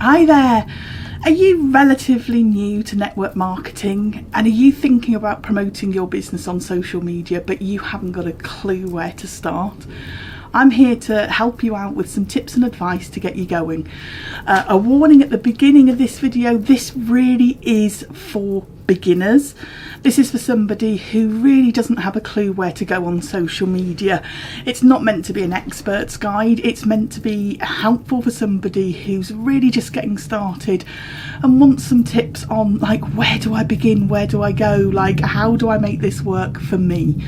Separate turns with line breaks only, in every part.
Hi there! Are you relatively new to network marketing and are you thinking about promoting your business on social media but you haven't got a clue where to start? I'm here to help you out with some tips and advice to get you going. A warning at the beginning of this video, this really is for beginners. This is for somebody who really doesn't have a clue where to go on social media. It's not meant to be an expert's guide, it's meant to be helpful for somebody who's really just getting started and wants some tips on like, where do I begin, where do I go, like how do I make this work for me?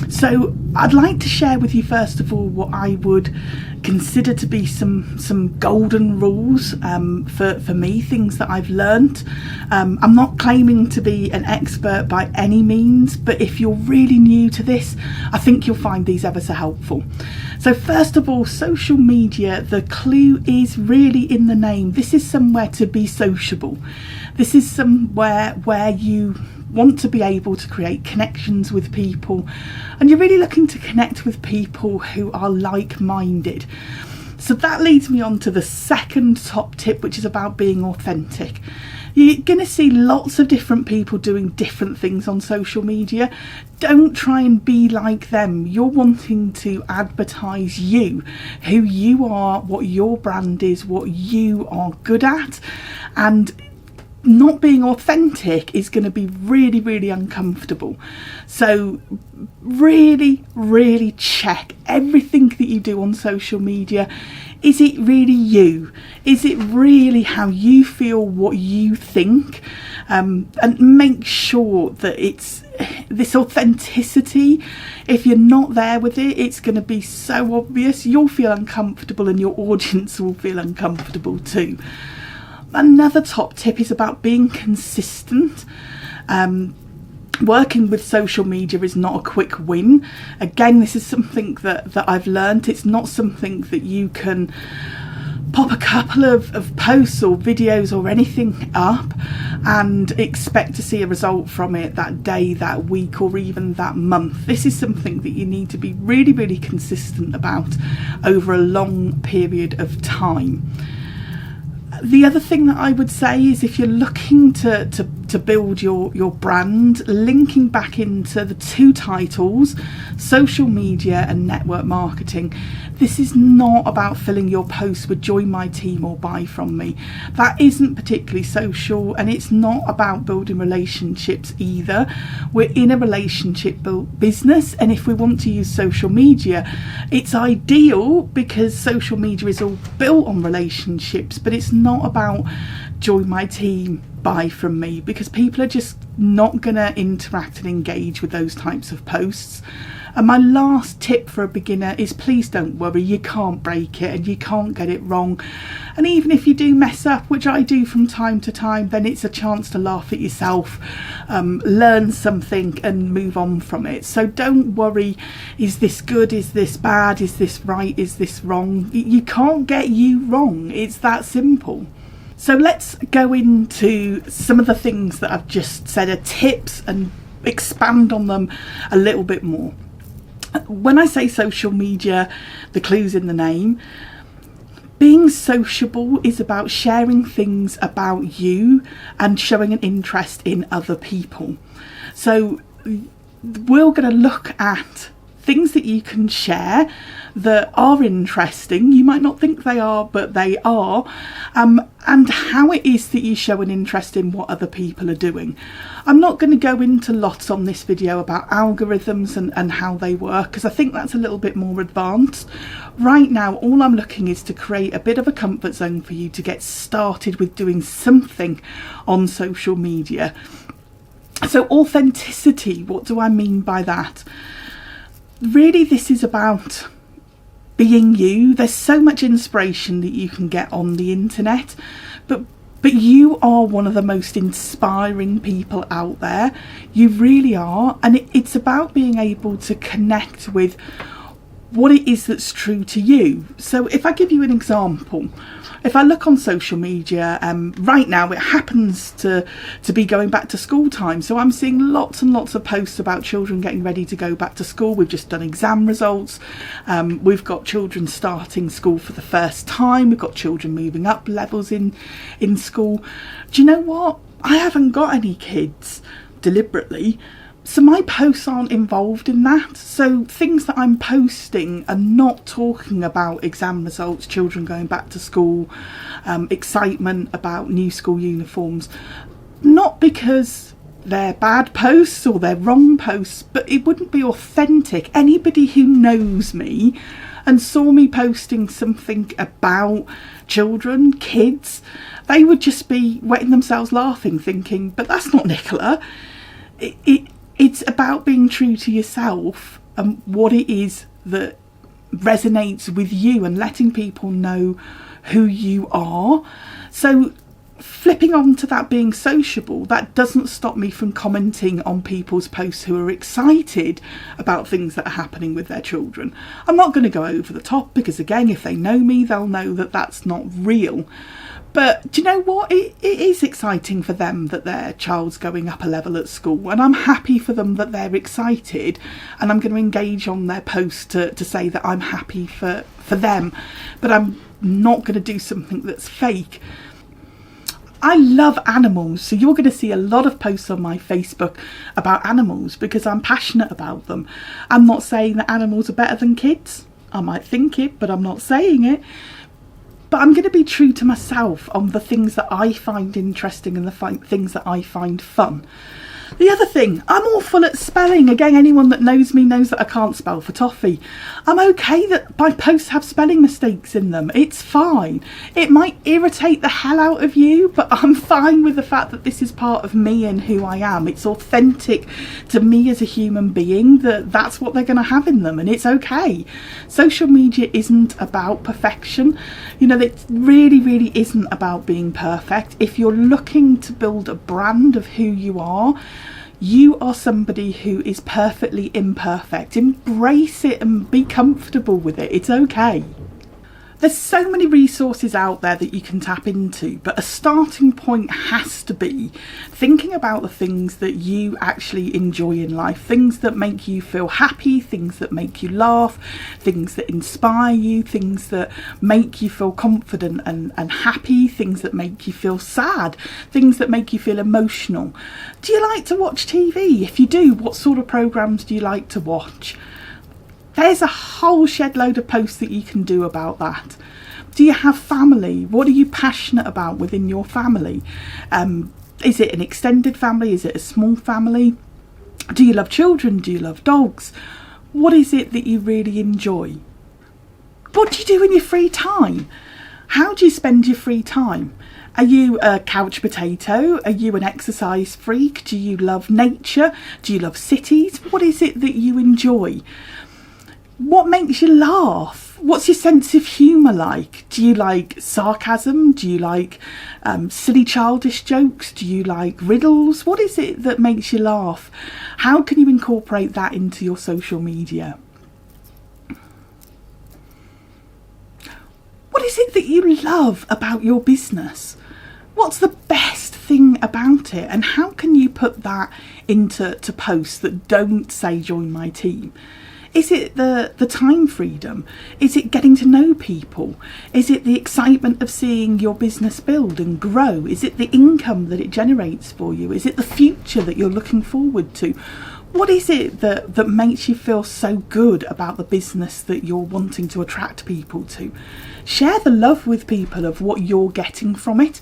So I'd like to share with you first of all what I would consider to be some golden rules for me, things that I've learnt. I'm not claiming to be an expert by any means, but if you're really new to this, I think you'll find these ever so helpful. So first of all, social media, the clue is really in the name. This is somewhere to be sociable. This is somewhere where you want to be able to create connections with people, and you're really looking to connect with people who are like-minded. So that leads me on to the second top tip, which is about being authentic. You're going to see lots of different people doing different things on social media. Don't try and be like them. You're wanting to advertise you, who you are, what your brand is, what you are good at, and not being authentic is going to be really, really uncomfortable. So really check everything that you do on social media. Is it really you? Is it really how you feel, what you think? And make sure that it's this authenticity. If you're not there with it, it's going to be so obvious. You'll feel uncomfortable and your audience will feel uncomfortable too. Another top tip is about being consistent. Working with social media is not a quick win. Again, this is something that I've learned. It's not something that you can pop a couple of posts or videos or anything up and expect to see a result from it that day, that week, or even that month. This is something that you need to be really consistent about over a long period of time. The other thing that I would say is if you're looking to build your brand, linking back into the two titles, social media and network marketing, this is not about filling your posts with join my team or buy from me. That isn't particularly social, and it's not about building relationships either. We're in a relationship business, and if we want to use social media, it's ideal because social media is all built on relationships, but it's not about join my team, buy from me, because people are just not going to interact and engage with those types of posts. And my last tip for a beginner is please don't worry, you can't break it and you can't get it wrong. And even if you do mess up, which I do from time to time, then it's a chance to laugh at yourself, learn something and move on from it. So don't worry, is this good, is this bad, is this right, is this wrong? You can't get you wrong, it's that simple. So let's go into some of the things that I've just said are tips and expand on them a little bit more. When I say social media, the clue's in the name. Being sociable is about sharing things about you and showing an interest in other people. So we're going to look at things that you can share that are interesting. You might not think they are, but they are, and how it is that you show an interest in what other people are doing. I'm not going to go into lots on this video about algorithms and how they work, because I think that's a little bit more advanced. Right now, all I'm looking is to create a bit of a comfort zone for you to get started with doing something on social media. So authenticity, what do I mean by that? Really, this is about being you. There's so much inspiration that you can get on the internet, but you are one of the most inspiring people out there. You really are, and it's about being able to connect with what it is that's true to you. So if I give you an example, If I look on social media, right now it happens to be going back to school time. So I'm seeing lots and lots of posts about children getting ready to go back to school. We've just done exam results. We've got children starting school for the first time. We've got children moving up levels in school. Do you know what? I haven't got any kids deliberately. So my posts aren't involved in that. So things that I'm posting are not talking about exam results, children going back to school, excitement about new school uniforms. Not because they're bad posts or they're wrong posts, but it wouldn't be authentic. Anybody who knows me and saw me posting something about children, kids, they would just be wetting themselves laughing, thinking, but that's not Nichola. It's about being true to yourself and what it is that resonates with you and letting people know who you are. So flipping on to that being sociable, that doesn't stop me from commenting on people's posts who are excited about things that are happening with their children. I'm not going to go over the top because, again, if they know me, they'll know that that's not real. But do you know what? It is exciting for them that their child's going up a level at school, and I'm happy for them that they're excited, and I'm going to engage on their post to say that I'm happy for them, but I'm not going to do something that's fake. I love animals, so you're going to see a lot of posts on my Facebook about animals because I'm passionate about them. I'm not saying that animals are better than kids. I might think it, but I'm not saying it. But I'm going to be true to myself on the things that I find interesting and the things that I find fun. The other thing, I'm awful at spelling. Again, anyone that knows me knows that I can't spell for toffee. I'm okay that my posts have spelling mistakes in them. It's fine. It might irritate the hell out of you, but I'm fine with the fact that this is part of me and who I am. It's authentic to me as a human being that's what they're going to have in them, and it's okay. Social media isn't about perfection. You know, it really, really isn't about being perfect. If you're looking to build a brand of who you are somebody who is perfectly imperfect. Embrace it and be comfortable with it. It's okay. There's so many resources out there that you can tap into, but a starting point has to be thinking about the things that you actually enjoy in life, things that make you feel happy, things that make you laugh, things that inspire you, things that make you feel confident and happy, things that make you feel sad, things that make you feel emotional. Do you like to watch TV? If you do, what sort of programmes do you like to watch? There's a whole shed load of posts that you can do about that. Do you have family? What are you passionate about within your family? Is it an extended family? Is it a small family? Do you love children? Do you love dogs? What is it that you really enjoy? What do you do in your free time? How do you spend your free time? Are you a couch potato? Are you an exercise freak? Do you love nature? Do you love cities? What is it that you enjoy? What makes you laugh? What's your sense of humour like? Do you like sarcasm? Do you like silly childish jokes? Do you like riddles? What is it that makes you laugh? How can you incorporate that into your social media? What is it that you love about your business? What's the best thing about it? And how can you put that into posts that don't say join my team? Is it the time freedom? Is it getting to know people? Is it the excitement of seeing your business build and grow? Is it the income that it generates for you? Is it the future that you're looking forward to? What is it that makes you feel so good about the business that you're wanting to attract people to? Share the love with people of what you're getting from it,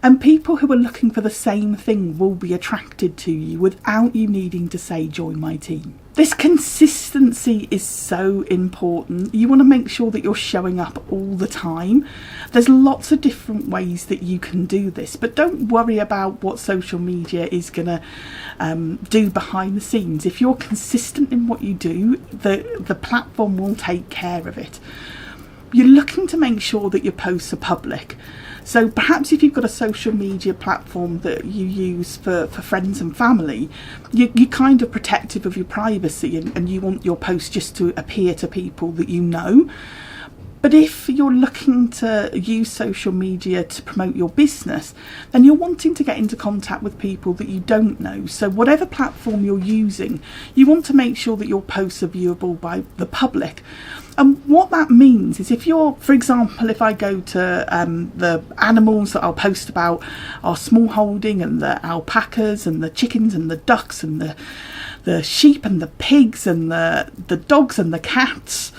and people who are looking for the same thing will be attracted to you without you needing to say join my team. This consistency is so important. You want to make sure that you're showing up all the time. There's lots of different ways that you can do this, but don't worry about what social media is going to do behind the scenes. If you're consistent in what you do, the platform will take care of it. You're looking to make sure that your posts are public. So perhaps if you've got a social media platform that you use for friends and family, you're kind of protective of your privacy and you want your posts just to appear to people that you know. But if you're looking to use social media to promote your business, then you're wanting to get into contact with people that you don't know. So whatever platform you're using, you want to make sure that your posts are viewable by the public. And what that means is, if you're, for example, if I go to the animals that I'll post about, our small holding and the alpacas and the chickens and the ducks and the sheep and the pigs and the dogs and the cats,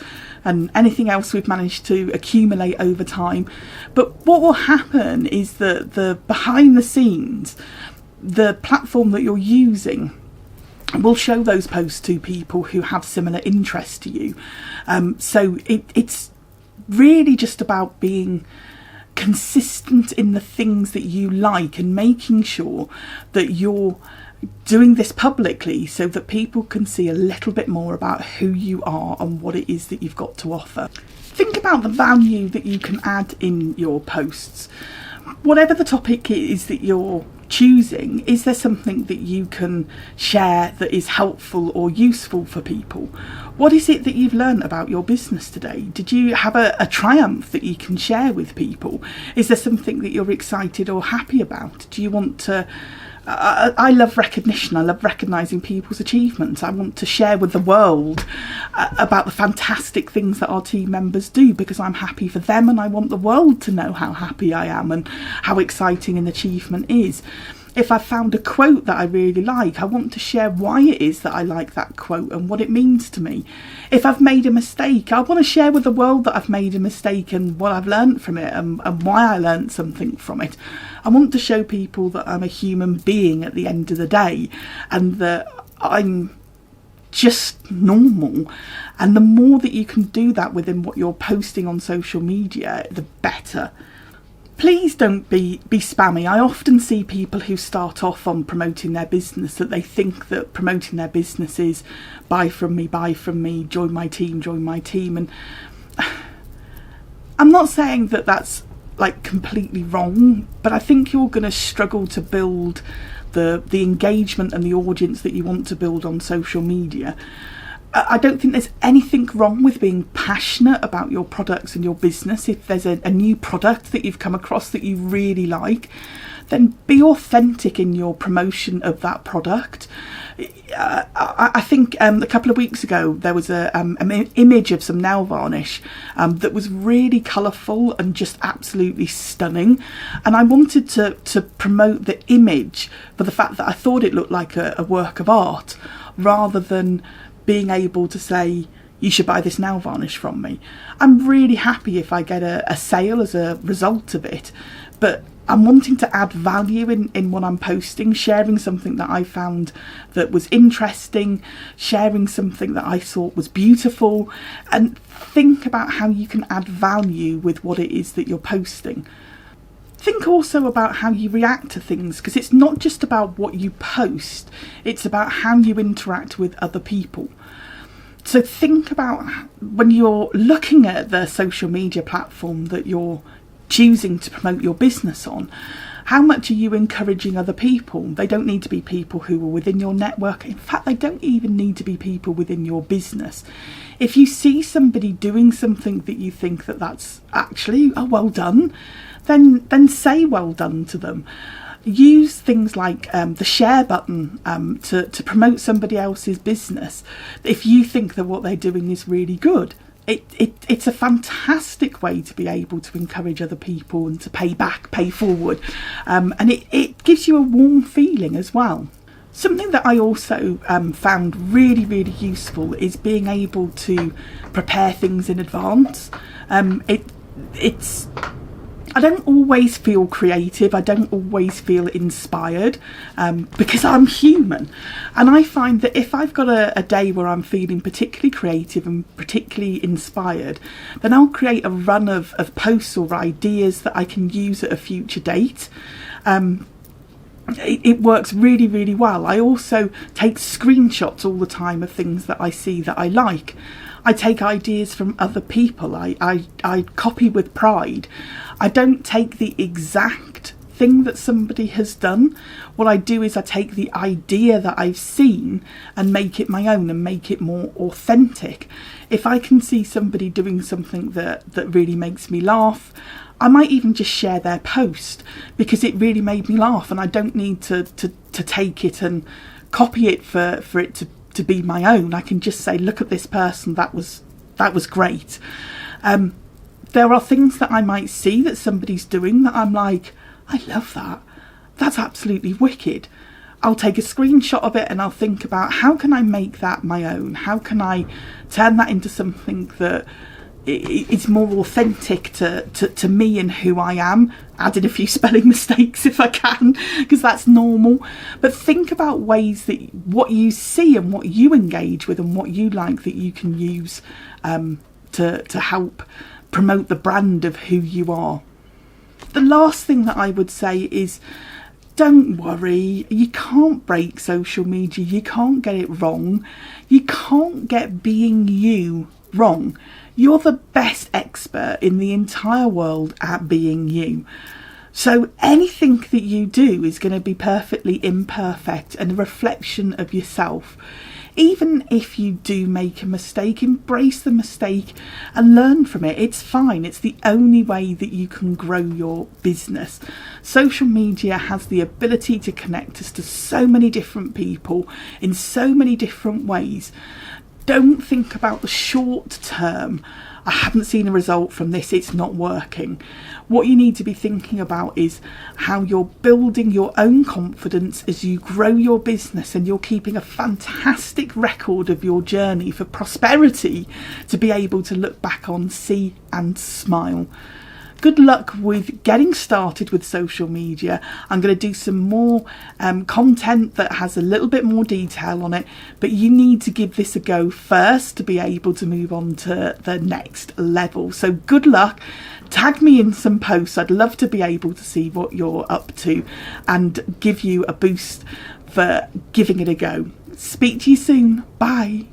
and anything else we've managed to accumulate over time. But what will happen is that the behind the scenes, the platform that you're using will show those posts to people who have similar interests to you. So it's really just about being consistent in the things that you like and making sure that you're doing this publicly so that people can see a little bit more about who you are and what it is that you've got to offer. Think about the value that you can add in your posts. Whatever the topic is that you're choosing, is there something that you can share that is helpful or useful for people? What is it that you've learned about your business today? Did you have a triumph that you can share with people? Is there something that you're excited or happy about? Do you want to I love recognition. I love recognising people's achievements. I want to share with the world about the fantastic things that our team members do, because I'm happy for them and I want the world to know how happy I am and how exciting an achievement is. If I found a quote that I really like, I want to share why it is that I like that quote and what it means to me. If I've made a mistake, I want to share with the world that I've made a mistake and what I've learned from it and why I learned something from it. I want to show people that I'm a human being at the end of the day and that I'm just normal. And the more that you can do that within what you're posting on social media, the better. Please don't be spammy. I often see people who start off on promoting their business that they think that promoting their business is buy from me, join my team. And I'm not saying that that's like completely wrong, but I think you're going to struggle to build the engagement and the audience that you want to build on social media. I don't think there's anything wrong with being passionate about your products and your business. If there's a new product that you've come across that you really like, then be authentic in your promotion of that product. I think a couple of weeks ago there was an image of some nail varnish that was really colourful and just absolutely stunning, and I wanted to promote the image for the fact that I thought it looked like a work of art, rather than being able to say, you should buy this nail varnish from me. I'm really happy if I get a sale as a result of it, but I'm wanting to add value in what I'm posting, sharing something that I found that was interesting, sharing something that I thought was beautiful, and think about how you can add value with what it is that you're posting. Think also about how you react to things, because it's not just about what you post, it's about how you interact with other people. So think about when you're looking at the social media platform that you're choosing to promote your business on, how much are you encouraging other people? They don't need to be people who are within your network. In fact, they don't even need to be people within your business. If you see somebody doing something that you think that's actually, oh, well done, then say well done to them. Use things like the share button to promote somebody else's business. If you think that what they're doing is really good, it's a fantastic way to be able to encourage other people and to pay forward, and it gives you a warm feeling as well. Something that I also found really, really useful is being able to prepare things in advance. I don't always feel creative, I don't always feel inspired, because I'm human. And I find that if I've got a day where I'm feeling particularly creative and particularly inspired, then I'll create a run of posts or ideas that I can use at a future date. It works really, really well. I also take screenshots all the time of things that I see that I like. I take ideas from other people. I copy with pride. I don't take the exact thing that somebody has done, what I do is I take the idea that I've seen and make it my own and make it more authentic. If I can see somebody doing something that really makes me laugh, I might even just share their post because it really made me laugh, and I don't need to take it and copy it for it to be my own. I can just say, look at this person, that was great. There are things that I might see that somebody's doing that I'm like, I love that. That's absolutely wicked. I'll take a screenshot of it and I'll think about, how can I make that my own? How can I turn that into something that is more authentic to me and who I am? Adding a few spelling mistakes if I can, because that's normal. But think about ways that what you see and what you engage with and what you like that you can use to help promote the brand of who you are. The last thing that I would say is, don't worry, you can't break social media, you can't get it wrong, you can't get being you wrong. You're the best expert in the entire world at being you. So anything that you do is going to be perfectly imperfect and a reflection of yourself. Even if you do make a mistake, embrace the mistake and learn from it. It's fine. It's the only way that you can grow your business. Social media has the ability to connect us to so many different people in so many different ways. Don't think about the short term. I haven't seen a result from this, it's not working. What you need to be thinking about is how you're building your own confidence as you grow your business, and you're keeping a fantastic record of your journey for prosperity to be able to look back on, see and smile. Good luck with getting started with social media. I'm going to do some more content that has a little bit more detail on it, but you need to give this a go first to be able to move on to the next level. So good luck. Tag me in some posts. I'd love to be able to see what you're up to and give you a boost for giving it a go. Speak to you soon. Bye.